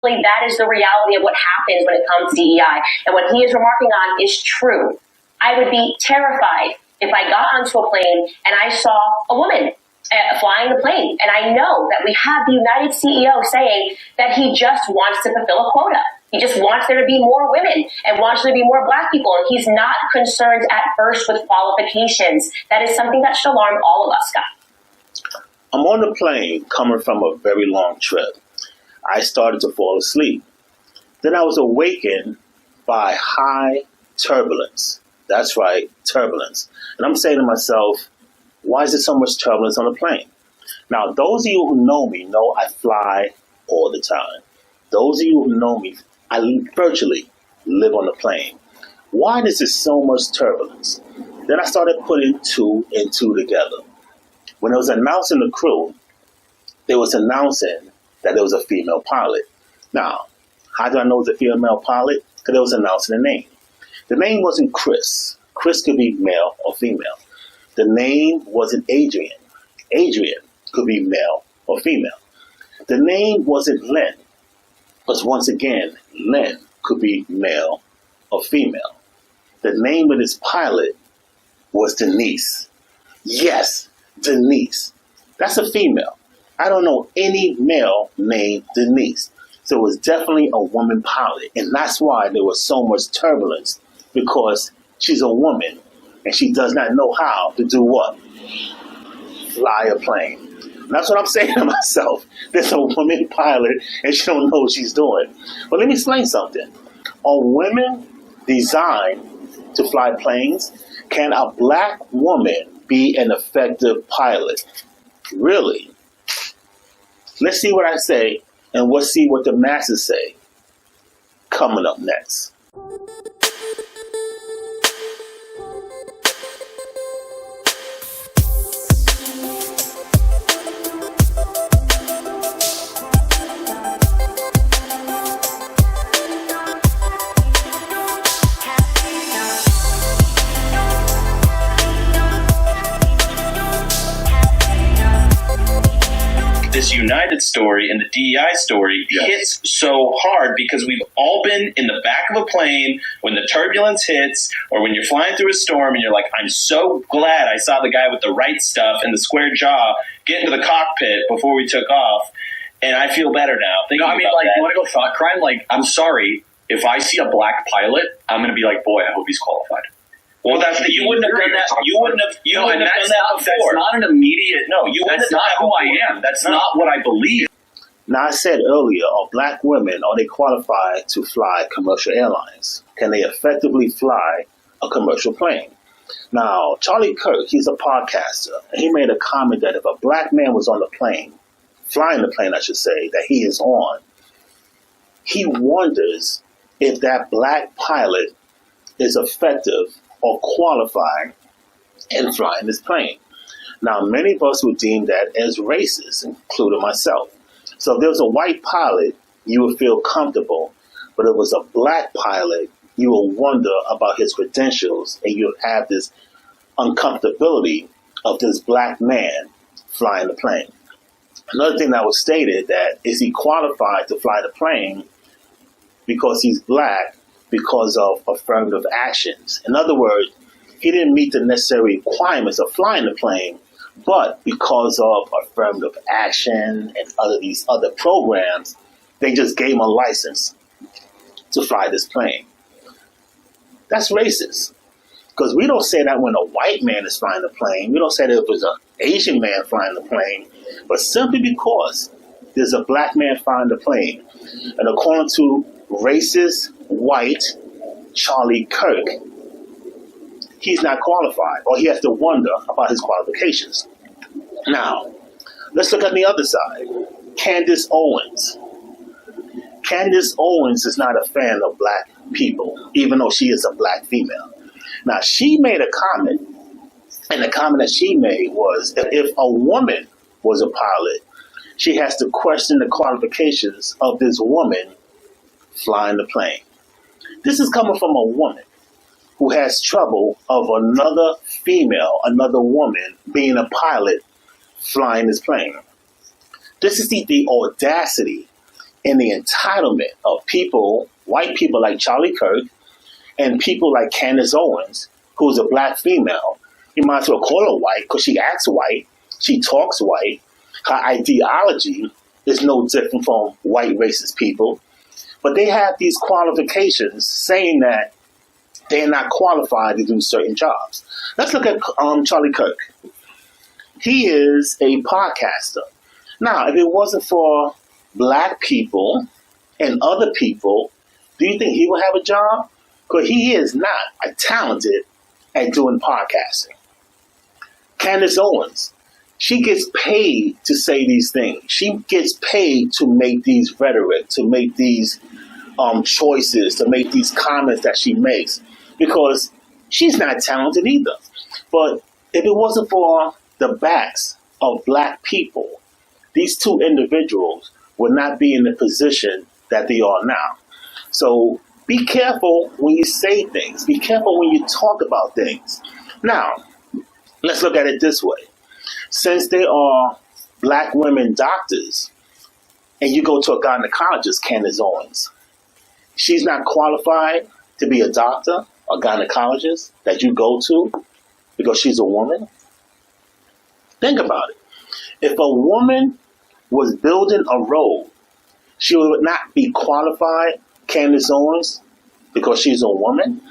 That is the reality of what happens when it comes to DEI. And what he is remarking on is true. I would be terrified if I got onto a plane and I saw a woman flying the plane. And I know that we have the United CEO saying that he just wants to fulfill a quota. He just wants there to be more women and wants there to be more Black people. And he's not concerned at first with qualifications. That is something that should alarm all of us, Scott. I'm on the plane coming from a very long trip. I started to fall asleep. Then I was awakened by high turbulence. That's right, turbulence. And I'm saying to myself, why is there so much turbulence on the plane? Now, those of you who know me know I fly all the time. Those of you who know me, I virtually live on the plane. Why is there so much turbulence? Then I started putting two and two together. When it was announcing the crew, they was announcing that there was a female pilot. Now, how do I know it was a female pilot? Because it was announcing the name. The name wasn't Chris. Chris could be male or female. The name wasn't Adrian. Adrian could be male or female. The name wasn't Lynn. Because once again, Lynn could be male or female. The name of this pilot was Denise. Yes, Denise. That's a female. I don't know any male named Denise. So it was definitely a woman pilot. And that's why there was so much turbulence, because she's a woman and she does not know how to do what? Fly a plane. And that's what I'm saying to myself. There's a woman pilot and she don't know what she's doing. But let me explain something. Are women designed to fly planes? Can a Black woman be an effective pilot? Really? Let's see what I say, and we'll see what the masses say. Coming up next. This United story and the DEI story hits so hard because we've all been in the back of a plane when the turbulence hits, or when you're flying through a storm and you're like, I'm so glad I saw the guy with the right stuff and the square jaw get into the cockpit before we took off, and I feel better now. You want to go thought crime? Like, I'm sorry, if I see a Black pilot, I'm going to be like, boy, I hope he's qualified. Well, you wouldn't have done that. You wouldn't have done that before. That's not an immediate. No, that's not who I am. That's not what I believe. Now, I said earlier, are Black women, are they qualified to fly commercial airlines? Can they effectively fly a commercial plane? Now, CharlieKirk, he's a podcaster, and he made a comment that if a Black man was on the plane, flying the plane, I should say, that he is on, he wonders if that Black pilot is effective or qualified in flying this plane. Now, many of us would deem that as racist, including myself. So if there was a white pilot, you would feel comfortable. But if it was a Black pilot, you will wonder about his credentials, and you'll have this uncomfortability of this Black man flying the plane. Another thing that was stated, that is he qualified to fly the plane because he's Black, because of affirmative actions. In other words, he didn't meet the necessary requirements of flying the plane, but because of affirmative action and these other programs, they just gave him a license to fly this plane. That's racist. Because we don't say that when a white man is flying the plane. We don't say that if it was an Asian man flying the plane. But simply because there's a Black man flying the plane. And according to racist, white CharlieKirk, he's not qualified, or he has to wonder about his qualifications. Now, let's look at the other side. Candace Owens. Candace Owens is not a fan of Black people, even though she is a Black female. Now, she made a comment, and the comment that she made was that if a woman was a pilot, she has to question the qualifications of this woman flying the plane. This is coming from a woman who has trouble of another female, another woman, being a pilot flying this plane. This is the audacity in the entitlement of people, white people like CharlieKirk, and people like Candace Owens, who's a black female. You might as well call her white because she acts white, she talks white, her ideology is no different from white racist people. But they have these qualifications saying that they're not qualified to do certain jobs. Let's look at CharlieKirk. He is a podcaster. Now, if it wasn't for black people and other people, do you think he would have a job? Because he is not talented at doing podcasting. Candace Owens, she gets paid to say these things. She gets paid to make these rhetoric, to make these choices, to make these comments that she makes, because she's not talented either. But if it wasn't for the backs of black people, these two individuals would not be in the position that they are now. So be careful when you say things. Be careful when you talk about things. Now, let's look at it this way. Since there are black women doctors, and you go to a gynecologist, Candace Owens, she's not qualified to be a doctor, a gynecologist that you go to because she's a woman. Think about it. If a woman was building a road, she would not be qualified, Candace Owens, because she's a woman.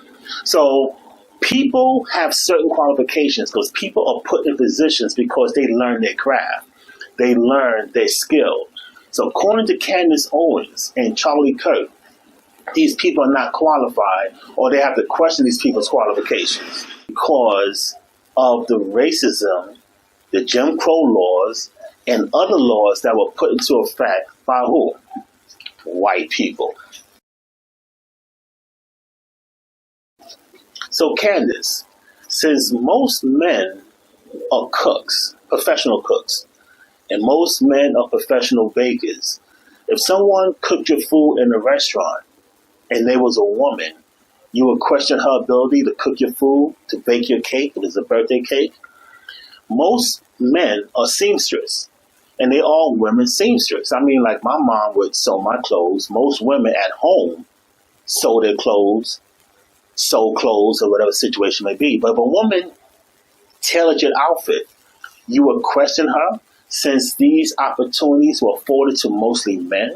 So people have certain qualifications because people are put in positions because they learn their craft. They learn their skill. So according to Candace Owens and CharlieKirk, these people are not qualified, or they have to question these people's qualifications because of the racism, the Jim Crow laws, and other laws that were put into effect by who? White people. So Candace, since most men are cooks, professional cooks, and most men are professional bakers, if someone cooked your food in a restaurant and there was a woman, you would question her ability to cook your food, to bake your cake, if it's a birthday cake. Most men are seamstress, and they are women seamstress. I mean, like my mom would sew my clothes. Most women at home sew their clothes, sew clothes, or whatever situation may be. But if a woman tailored your outfit, you would question her, since these opportunities were afforded to mostly men.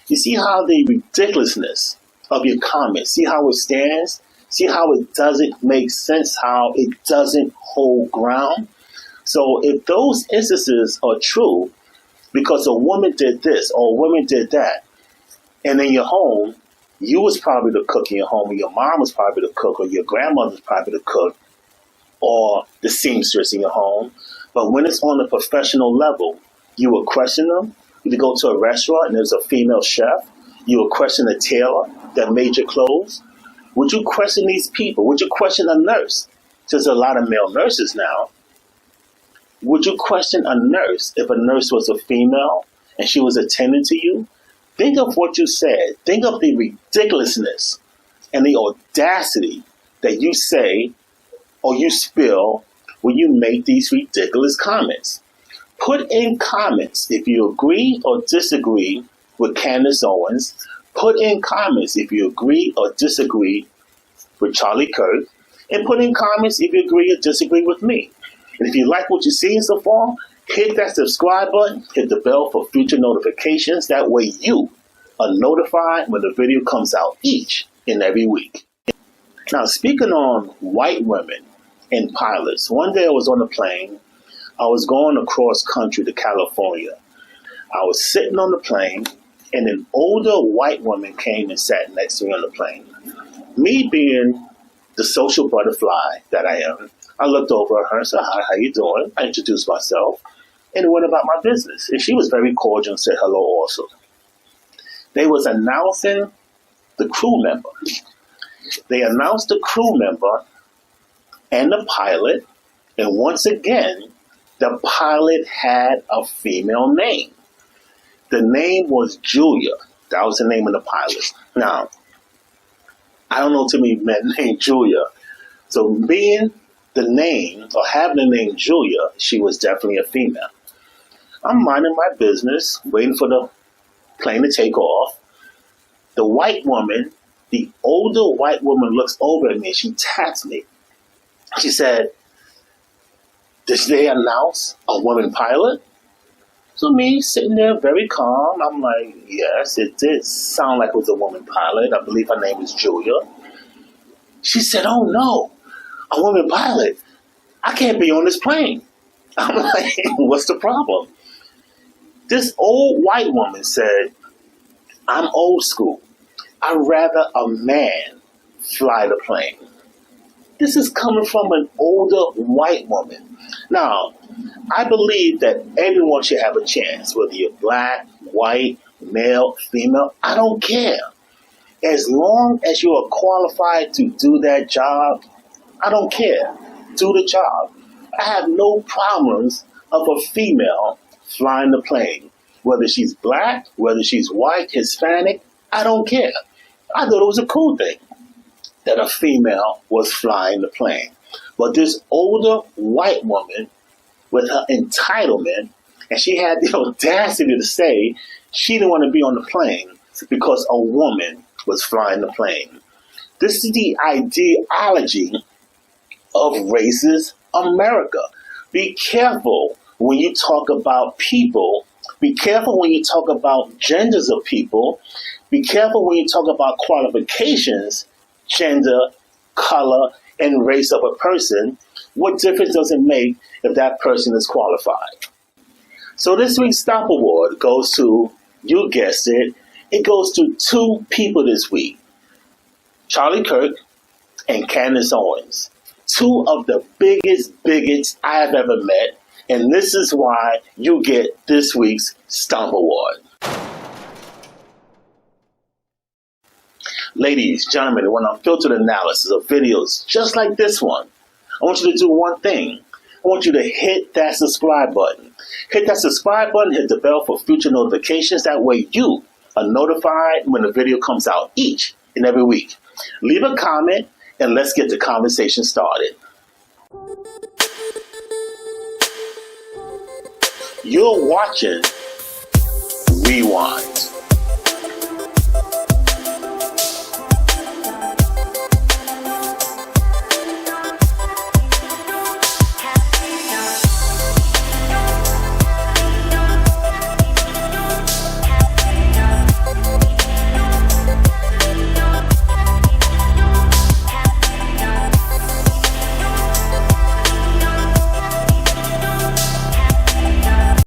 You see how the ridiculousness of your comments, see how it stands, see how it doesn't make sense, how it doesn't hold ground. So if those instances are true, because a woman did this or a woman did that, and in your home, you was probably the cook in your home, or your mom was probably the cook, or your grandmother was probably the cook, or the seamstress in your home. But when it's on a professional level, you will question them. You go to a restaurant and there's a female chef, you will question the tailor that made your clothes. Would you question these people? Would you question a nurse? There's a lot of male nurses now. Would you question a nurse if a nurse was a female and she was attending to you? Think of what you said. Think of the ridiculousness and the audacity that you say or you spill when you make these ridiculous comments. Put in comments if you agree or disagree with Candace Owens. Put in comments if you agree or disagree with CharlieKirk. And put in comments if you agree or disagree with me. And if you like what you're seeing so far, hit that subscribe button, hit the bell for future notifications. That way you are notified when the video comes out each and every week. Now, speaking on white women and pilots, one day I was on a plane. I was going across country to California. I was sitting on the plane, and an older white woman came and sat next to me on the plane. Me being the social butterfly that I am, I looked over at her and said, "Hi, how you doing?" I introduced myself and went about my business. And she was very cordial and said hello also. They was announcing the crew member. They announced the crew member and the pilot. And once again, the pilot had a female name. The name was Julia. That was the name of the pilot. Now, I don't know too many men named Julia. So being the name, or having the name Julia, she was definitely a female. I'm minding my business, waiting for the plane to take off. The white woman, the older white woman looks over at me and she taps me. She said, "Did they announce a woman pilot?" So me sitting there very calm, I'm like, yes, it did sound like it was a woman pilot. I believe her name was Julia. She said, "Oh no, a woman pilot. I can't be on this plane." I'm like, what's the problem? This old white woman said, "I'm old school. I'd rather a man fly the plane." This is coming from an older white woman. Now, I believe that everyone should have a chance, whether you're black, white, male, female, I don't care. As long as you are qualified to do that job, I don't care. Do the job. I have no problems of a female flying the plane. Whether she's black, whether she's white, Hispanic, I don't care. I thought it was a cool thing that a female was flying the plane. But this older white woman with her entitlement, and she had the audacity to say she didn't want to be on the plane because a woman was flying the plane. This is the ideology of racist America. Be careful when you talk about people. Be careful when you talk about genders of people. Be careful when you talk about qualifications, gender, color, and race of a person. What difference does it make if that person is qualified? So this week's Stomp Award goes to, you guessed it, it goes to two people this week. CharlieKirk and Candace Owens. Two of the biggest bigots I have ever met. And this is why you get this week's Stomp Award. Ladies, gentlemen, when unfiltered analysis of videos just like this one, I want you to do one thing. I want you to hit that subscribe button. Hit that subscribe button, hit the bell for future notifications. That way you are notified when a video comes out each and every week. Leave a comment and let's get the conversation started. You're watching Rewind.